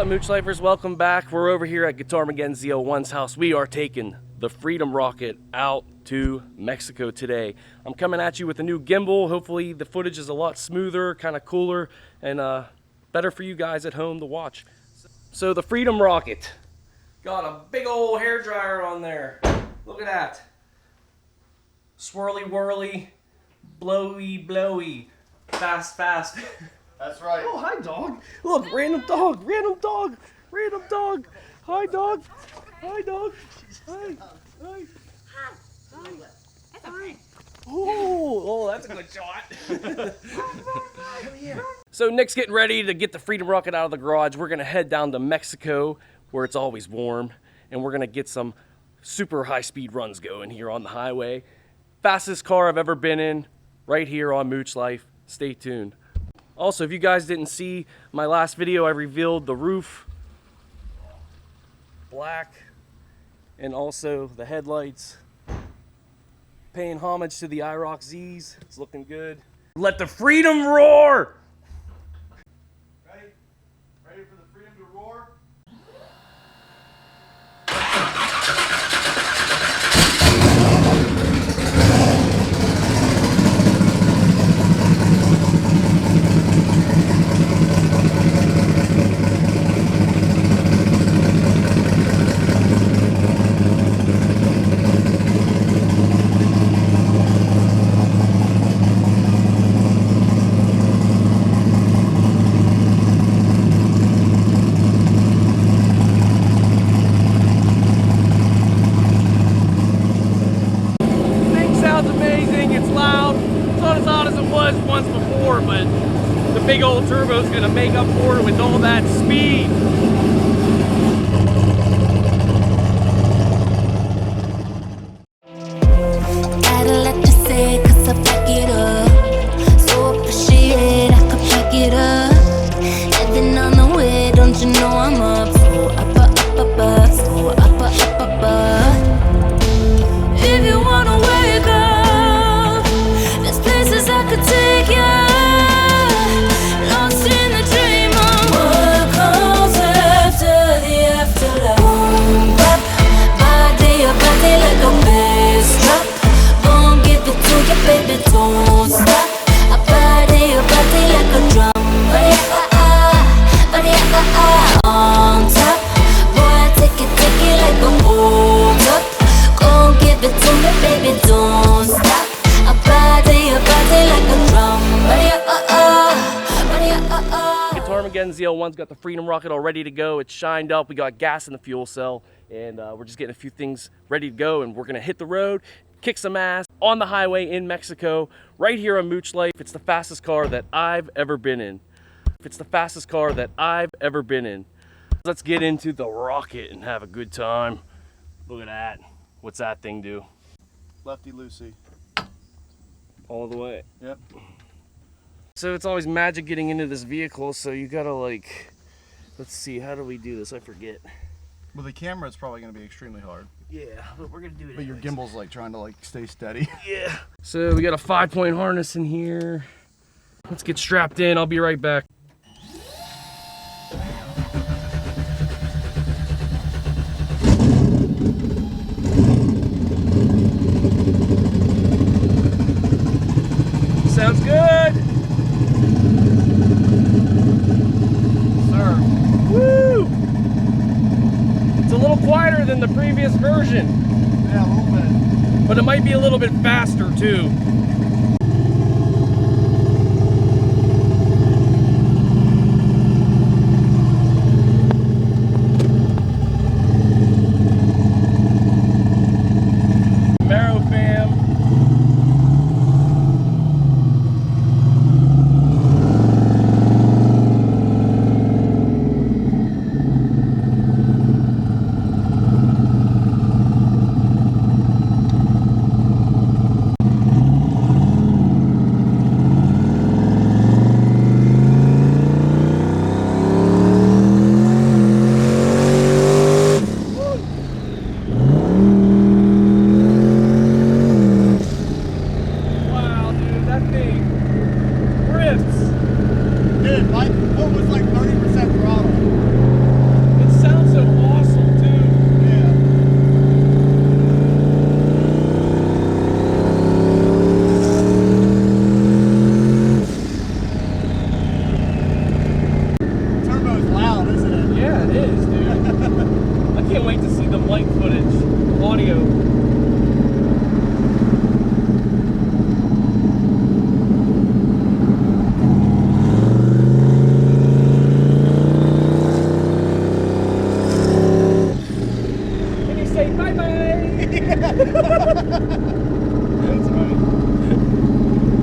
up, Mooch Lifers? Welcome back. We're over here at Guitarmageddon Z01's house. We are taking the Freedom Rocket out to Mexico today. I'm coming at you with a new gimbal. Hopefully the footage is a lot smoother, kind of cooler, and better for you guys at home to watch. So the Freedom Rocket got a big old hair dryer on there. Look at that. Swirly whirly, blowy blowy, fast fast. That's right. Oh, hi, dog. Look, random dog, random dog, random dog. Hi, dog. Hi, dog. Hi. Hi. Hi. Oh, that's a good shot. So Nick's getting ready to get the Freedom Rocket out of the garage. We're going to head down to Mexico, where it's always warm, and we're going to get some super high-speed runs going here on the highway. Fastest car I've ever been in, right here on Mooch Life. Stay tuned. Also, if you guys didn't see my last video, I revealed the roof, black, and also the headlights. Paying homage to the IROC Z's. It's looking good. Let the freedom roar! Ready? Ready for the freedom to roar? Once before, but the big old turbo's gonna make up for it with all that speed. Gotta let you say it, cause I back it up. So appreciate I could pick it up. Heading on the way, don't you know I'm up? So up, so up. If you wanna wake up, there's places I could take you. Lost in the dream of what comes after the afterlife. Boom, bap, body like a bass drop. Gon' give it to you, baby, don't stop. I body like a drum. Body on top. Boy, take it like a hold up. Gon' give it to me, baby, don't stop. I body like a drum. Guitarmageddon Z01's got the Freedom Rocket all ready to go. It's shined up. We got gas in the fuel cell, and we're just getting a few things ready to go, and we're gonna hit the road, kick some ass on the highway in Mexico, right here on Mooch Life. It's the fastest car that I've ever been in. It's the fastest car that I've ever been in. Let's get into the rocket and have a good time. Look at that. What's that thing do? Lefty loosey. All the way. Yep. So it's always magic getting into this vehicle, so you gotta like, let's see, how do we do this? I forget. With the camera, it's probably going to be extremely hard. Yeah, but we're gonna do it But your anyways. gimbal's like trying to like stay steady. Yeah. So we got a 5-point harness in here. Let's get strapped in. I'll be right back. Sounds good. Sir. Woo! It's a little quieter than the previous version, Yeah, a little bit. but it might be a little bit faster too. Marrow fam. That's right.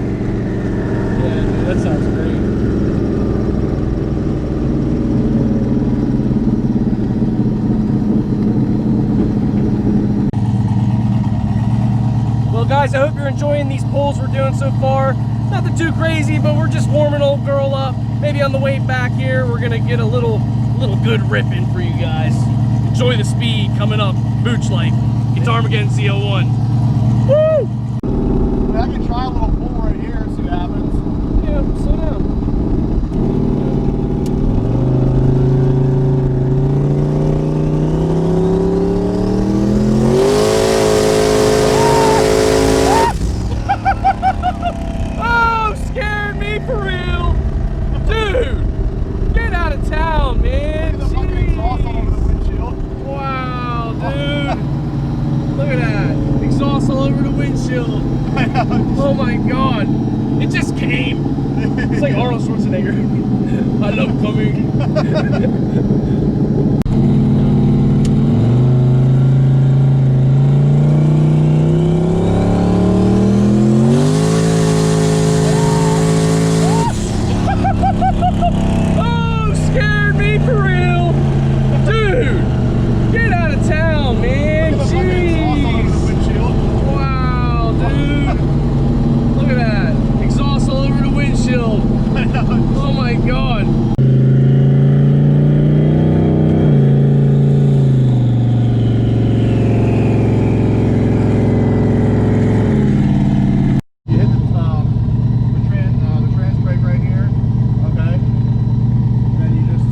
Yeah, dude, that sounds great. Well, guys, I hope you're enjoying these pulls we're doing so far. Nothing too crazy, but we're just warming old girl up. Maybe on the way back here, we're gonna get a little good rip in for you guys. Enjoy the speed coming up. Booch Life, Guitarmageddon Z01. Woo! I can try a little pull right here, see what happens. Yeah, slow down. Oh, scared me for real. Dude, get out of town, man. Look at the fucking exhaust all over the windshield. Wow, dude. Look at that. Exhaust all over the windshield. Oh my god. It just came. It's like Arnold Schwarzenegger. I love coming. Oh, scared me for real. Dude, get out of town, man. Look at the fucking exhaust all over the Jeez. windshield. Wow, dude. Look at that. Exhaust all over the windshield. Oh my god. You hit the trans brake right here, okay? Then you just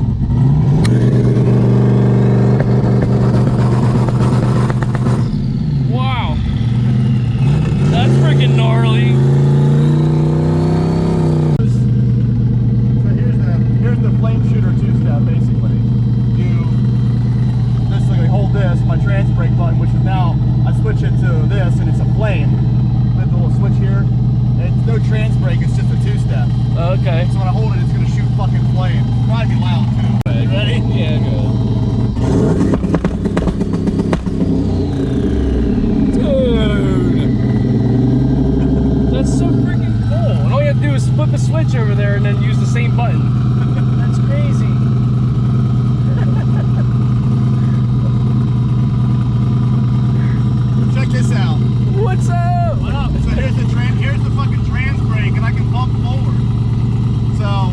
Wow. That's freaking gnarly. so here's the flame shooter two-step basically. You basically hold this, my trans brake button, which is now I switch it to this and it's a flame. Hit the little switch here. It's no trans brake, it's just a two-step. Okay. So when I hold it, it's gonna shoot fucking flame. Probably be loud too. You ready? Yeah, good. Dude. That's so freaking cool. And all you have to do is flip a switch over there and then use the same button. That's crazy. Check this out. What's up? What up? So here's the fucking trans brake, and I can bump forward. So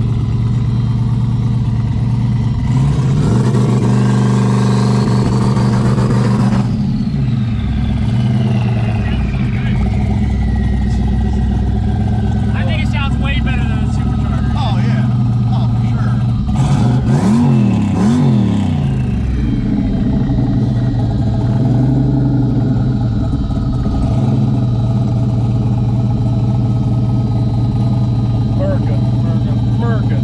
I think it sounds way better than a supercharger. oh yeah, oh for sure. Merca.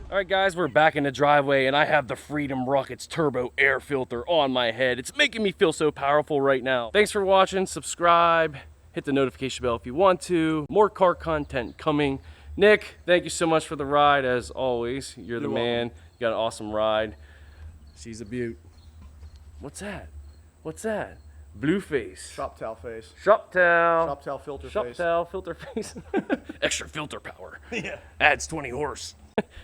Alright guys, we're back in the driveway and I have the Freedom Rockets turbo air filter on my head. It's making me feel so powerful right now. Thanks for watching, subscribe, hit the notification bell if you want to. More car content coming. Nick, thank you so much for the ride as always. You're the man. You got an awesome ride. She's a beaut. What's that? What's that? Blue face. Shop tail face. Shop tail. Shop tail filter Shop face. tail, filter face. Extra filter power. Yeah. Adds 20 horse.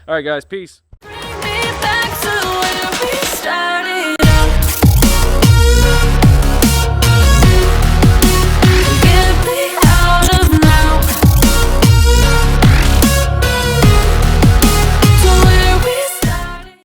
All right, guys. Peace. Bring me back to where we started.